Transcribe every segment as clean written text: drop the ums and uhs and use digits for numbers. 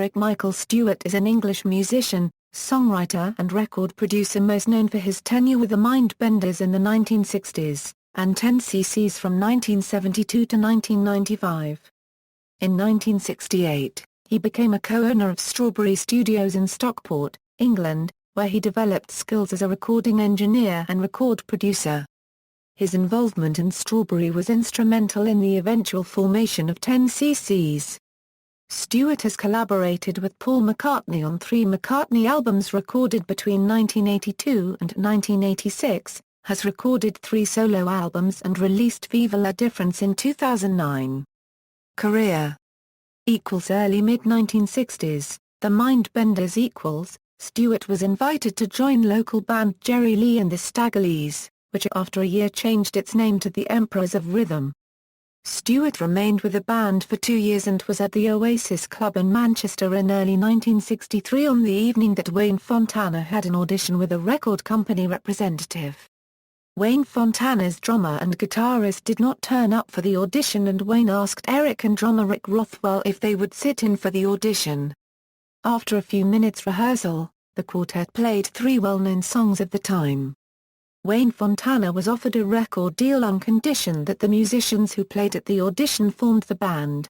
Eric Michael Stewart is an English musician, songwriter and record producer most known for his tenure with the Mindbenders in the 1960s, and 10ccs from 1972 to 1995. In 1968, he became a co-owner of Strawberry Studios in Stockport, England, where he developed skills as a recording engineer and record producer. His involvement in Strawberry was instrumental in the eventual formation of 10ccs. Stewart has collaborated with Paul McCartney on 3 McCartney albums recorded between 1982 and 1986, has recorded 3 solo albums and released Viva La Difference in 2009. Career Early mid-1960s, the Mindbenders Stewart was invited to join local band Jerry Lee and the Staggerleys, which after a year changed its name to the Emperors of Rhythm. Stewart remained with the band for 2 years and was at the Oasis Club in Manchester in early 1963 on the evening that Wayne Fontana had an audition with a record company representative. Wayne Fontana's drummer and guitarist did not turn up for the audition and Wayne asked Eric and drummer Rick Rothwell if they would sit in for the audition. After a few minutes rehearsal, the quartet played 3 well-known songs of the time. Wayne Fontana was offered a record deal on condition that the musicians who played at the audition formed the band.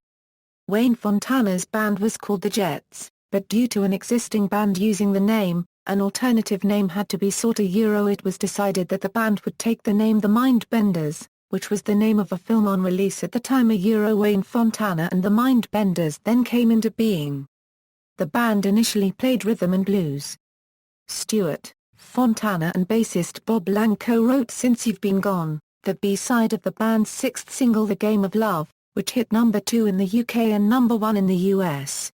Wayne Fontana's band was called the Jets, but due to an existing band using the name, an alternative name had to be sought. It was decided that the band would take the name The Mindbenders, which was the name of a film on release at the time. Wayne Fontana and The Mindbenders then came into being. The band initially played rhythm and blues. Stewart, Fontana and bassist Bob Lang co-wrote Since You've Been Gone, the B-side of the band's 6th single The Game of Love, which hit number 2 in the UK and number 1 in the US.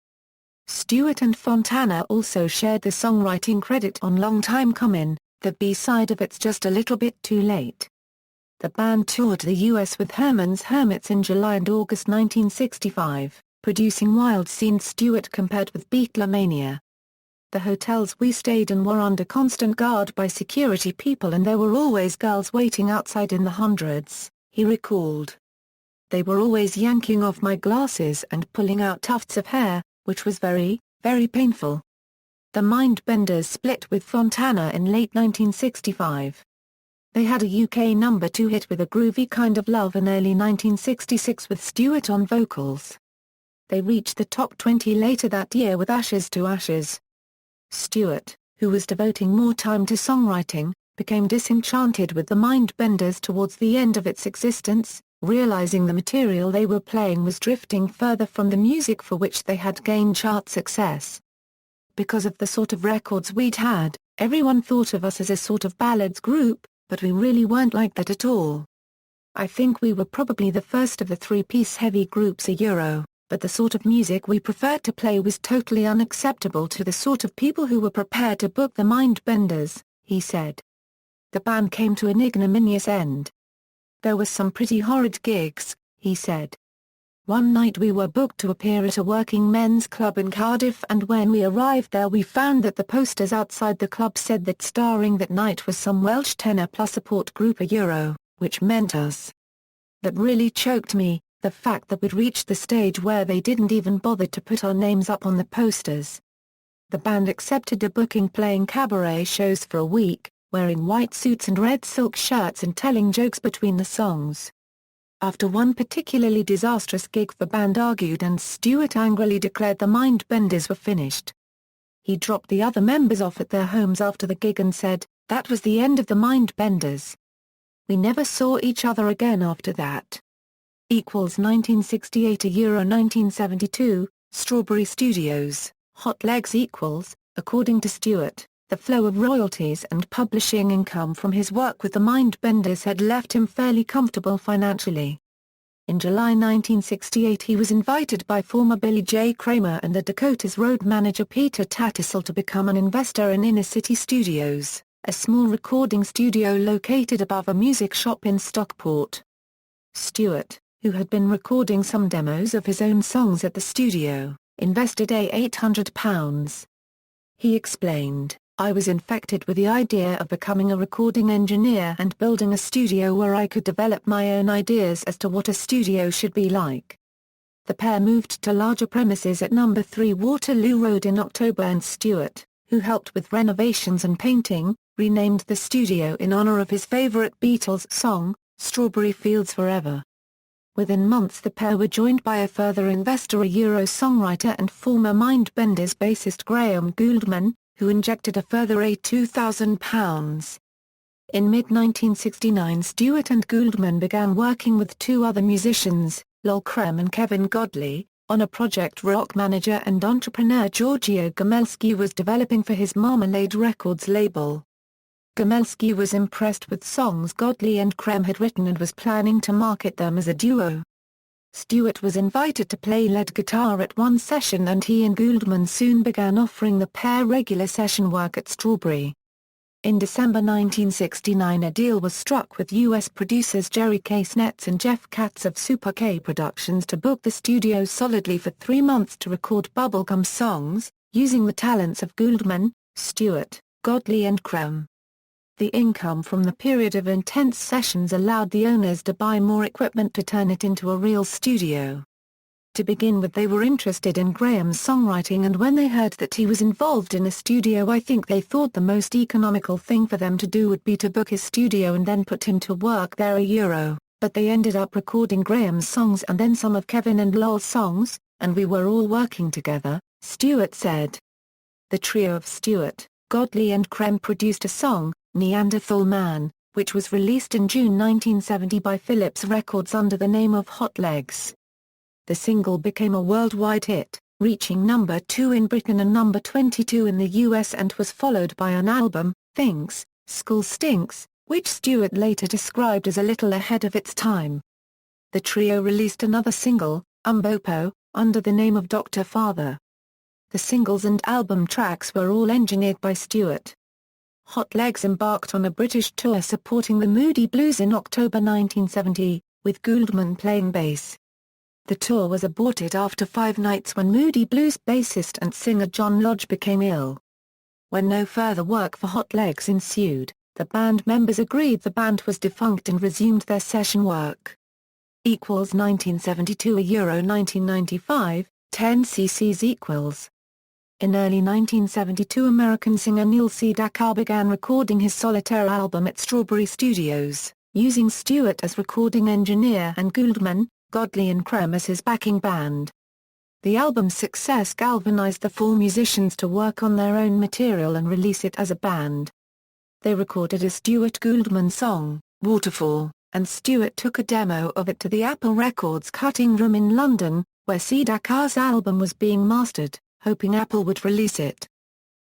Stewart and Fontana also shared the songwriting credit on Long Time Comin', the B-side of It's Just a Little Bit Too Late. The band toured the US with Herman's Hermits in July and August 1965, producing Wild Scene. Stewart compared with Beatlemania. The hotels we stayed in were under constant guard by security people and there were always girls waiting outside in the hundreds, he recalled. They were always yanking off my glasses and pulling out tufts of hair, which was very, very painful. The Mindbenders split with Fontana in late 1965. They had a UK number 2 hit with A Groovy Kind of Love in early 1966 with Stewart on vocals. They reached the top 20 later that year with Ashes to Ashes. Stewart, who was devoting more time to songwriting, became disenchanted with the Mindbenders towards the end of its existence, realizing the material they were playing was drifting further from the music for which they had gained chart success. Because of the sort of records we'd had, everyone thought of us as a sort of ballads group, but we really weren't like that at all. I think we were probably the first of the 3-piece heavy groups but the sort of music we preferred to play was totally unacceptable to the sort of people who were prepared to book the Mindbenders, he said. The band came to an ignominious end. There were some pretty horrid gigs, he said. One night we were booked to appear at a working men's club in Cardiff and when we arrived there we found that the posters outside the club said that starring that night was some Welsh tenor plus support group which meant us. That really choked me. The fact that we'd reached the stage where they didn't even bother to put our names up on the posters. The band accepted a booking playing cabaret shows for a week, wearing white suits and red silk shirts and telling jokes between the songs. After one particularly disastrous gig the band argued and Stewart angrily declared the Mindbenders were finished. He dropped the other members off at their homes after the gig and said, "That was the end of the Mindbenders. We never saw each other again after that." 1968 to 1972, Strawberry Studios, Hot Legs according to Stewart, the flow of royalties and publishing income from his work with the Mindbenders had left him fairly comfortable financially. In July 1968 he was invited by former Billy J. Kramer and the Dakotas road manager Peter Tattersall to become an investor in Inner City Studios, a small recording studio located above a music shop in Stockport. Stewart, who had been recording some demos of his own songs at the studio, invested £800. He explained, "I was infected with the idea of becoming a recording engineer and building a studio where I could develop my own ideas as to what a studio should be like. the pair moved to larger premises at No. 3 Waterloo Road in October, and Stewart, who helped with renovations and painting, renamed the studio in honor of his favorite Beatles song, Strawberry Fields Forever. Within months the pair were joined by a further investor, a songwriter and former Mindbenders bassist Graham Gouldman, who injected a further £2,000. In mid-1969 Stewart and Gouldman began working with two other musicians, Lol Creme and Kevin Godley, on a project rock manager and entrepreneur Giorgio Gomelsky was developing for his Marmalade Records label. Gomelsky was impressed with songs Godley and Creme had written and was planning to market them as a duo. Stewart was invited to play lead guitar at one session, and he and Gouldman soon began offering the pair regular session work at Strawberry. In December 1969 a deal was struck with U.S. producers Jerry Casenetz and Jeff Katz of Super K Productions to book the studio solidly for 3 months to record bubblegum songs, using the talents of Gouldman, Stewart, Godley and Creme. The income from the period of intense sessions allowed the owners to buy more equipment to turn it into a real studio. To begin with, they were interested in Graham's songwriting, and when they heard that he was involved in a studio, I think they thought the most economical thing for them to do would be to book his studio and then put him to work there. But they ended up recording Graham's songs and then some of Kevin and Lol's songs, and we were all working together, Stewart said. The trio of Stewart, Godley and Creme produced a song, Neanderthal Man, which was released in June 1970 by Philips Records under the name of Hot Legs. The single became a worldwide hit, reaching number 2 in Britain and number 22 in the US, and was followed by an album, Things, School Stinks, which Stewart later described as a little ahead of its time. The trio released another single, Umbopo, under the name of Dr. Father. The singles and album tracks were all engineered by Stewart. Hot Legs embarked on a British tour supporting the Moody Blues in October 1970, with Gouldman playing bass. The tour was aborted after 5 nights when Moody Blues bassist and singer John Lodge became ill. When no further work for Hot Legs ensued, the band members agreed the band was defunct and resumed their session work. 1972 1995, 10cc. In early 1972 American singer Neil Sedaka began recording his solitaire album at Strawberry Studios, using Stewart as recording engineer and Gouldman, Godley and Creme as his backing band. The album's success galvanized the 4 musicians to work on their own material and release it as a band. They recorded a Stewart Gouldman song, Waterfall, and Stewart took a demo of it to the Apple Records cutting room in London, where Sedaka's album was being mastered, hoping Apple would release it.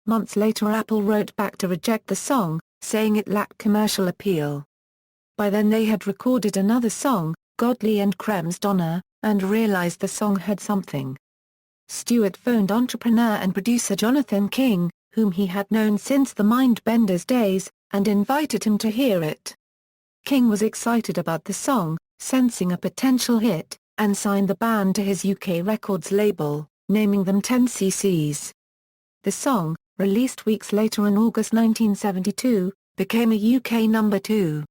Months later Apple wrote back to reject the song, saying it lacked commercial appeal. By then they had recorded another song, Godley and Creme's Donna, and realized the song had something. Stewart phoned entrepreneur and producer Jonathan King, whom he had known since the Mindbenders days, and invited him to hear it. King was excited about the song, sensing a potential hit, and signed the band to his UK records label, naming them 10cc. The song, released weeks later in August 1972, became a UK number 2.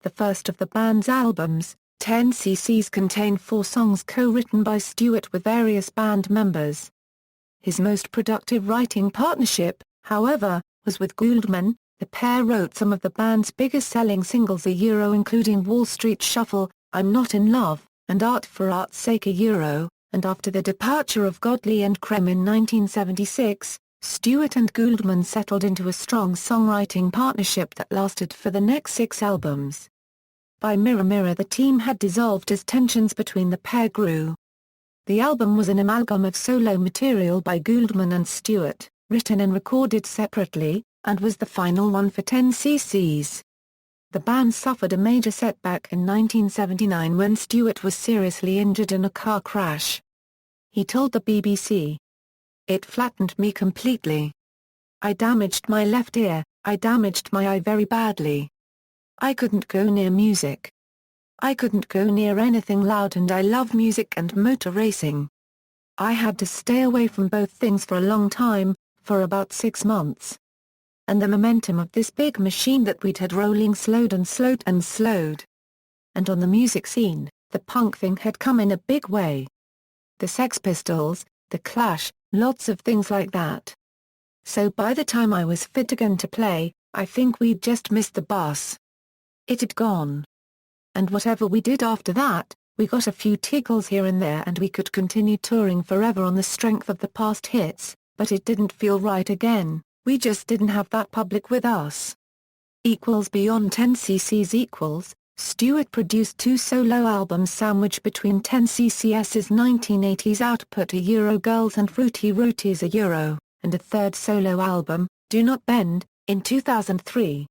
The first of the band's albums, 10cc, contained 4 songs co-written by Stewart with various band members. His most productive writing partnership, however, was with Gouldman. The pair wrote some of the band's biggest-selling singles including Wall Street Shuffle, I'm Not in Love, and Art for Art's Sake and after the departure of Godley and Creme in 1976, Stewart and Gouldman settled into a strong songwriting partnership that lasted for the next 6 albums. By Mirror Mirror the team had dissolved as tensions between the pair grew. The album was an amalgam of solo material by Gouldman and Stewart, written and recorded separately, and was the final one for 10cc. The band suffered a major setback in 1979 when Stewart was seriously injured in a car crash. He told the BBC, "It flattened me completely. I damaged my left ear, I damaged my eye very badly. I couldn't go near music. I couldn't go near anything loud, and I love music and motor racing. I had to stay away from both things for a long time, for about 6 months. And the momentum of this big machine that we'd had rolling slowed and slowed and slowed. And on the music scene, the punk thing had come in a big way. the Sex Pistols, the Clash, lots of things like that. So by the time I was fit again to play, I think we'd just missed the bus. It had gone. And whatever we did after that, we got a few tickles here and there and we could continue touring forever on the strength of the past hits, but it didn't feel right again, we just didn't have that public with us. Beyond 10cc's Stewart produced 2 solo albums sandwiched between 10cc's 1980s output a Girls and Fruity Roties a and a third solo album, Do Not Bend, in 2003.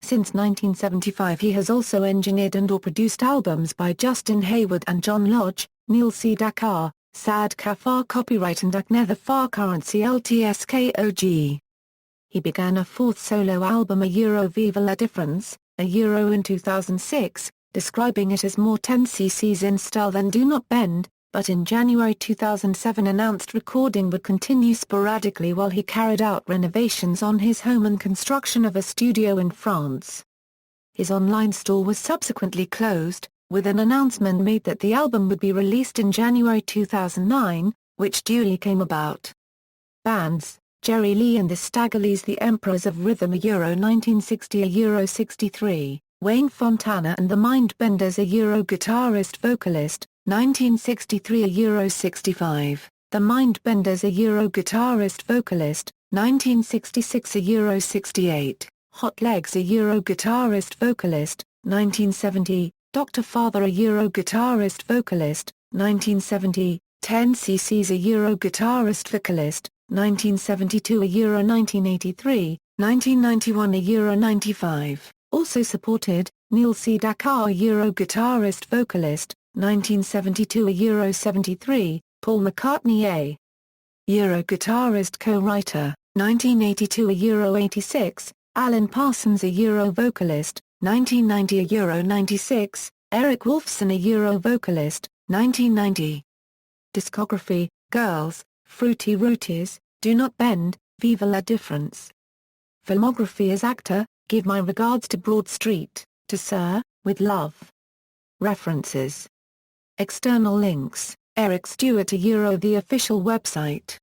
Since 1975 he has also engineered and/or produced albums by Justin Hayward and John Lodge, Neil C. Dakar, Sad Kafar Copyright and Aknether Far Currency LTSKOG. He began a 4th solo album Viva la Difference, in 2006, describing it as more 10cc's in style than Do Not Bend, but in January 2007 announced recording would continue sporadically while he carried out renovations on his home and construction of a studio in France. His online store was subsequently closed, with an announcement made that the album would be released in January 2009, which duly came about. Bands: Jerry Lee and the Staggerleys, The Emperors of Rhythm a 1960 a 63, Wayne Fontana and the Mindbenders a guitarist vocalist, 1963 a 65, the Mindbenders a guitarist vocalist, 1966 a 68, Hot Legs a guitarist vocalist, 1970, Dr. Father a guitarist vocalist, 1970, 10cc's a guitarist vocalist, 1972 a 1983, 1991 a 95, also supported, Neil C. Dakar a guitarist vocalist, 1972 a 73, Paul McCartney a guitarist co-writer, 1982 a 86, Alan Parsons a vocalist, 1990 a 96, Eric Wolfson a vocalist, 1990. Discography: Girls, Fruity Roties, Do Not Bend, Viva la Difference. Filmography: as actor, give my regards to Broad Street, to Sir, with love. References. External links: Eric Stewart the official website.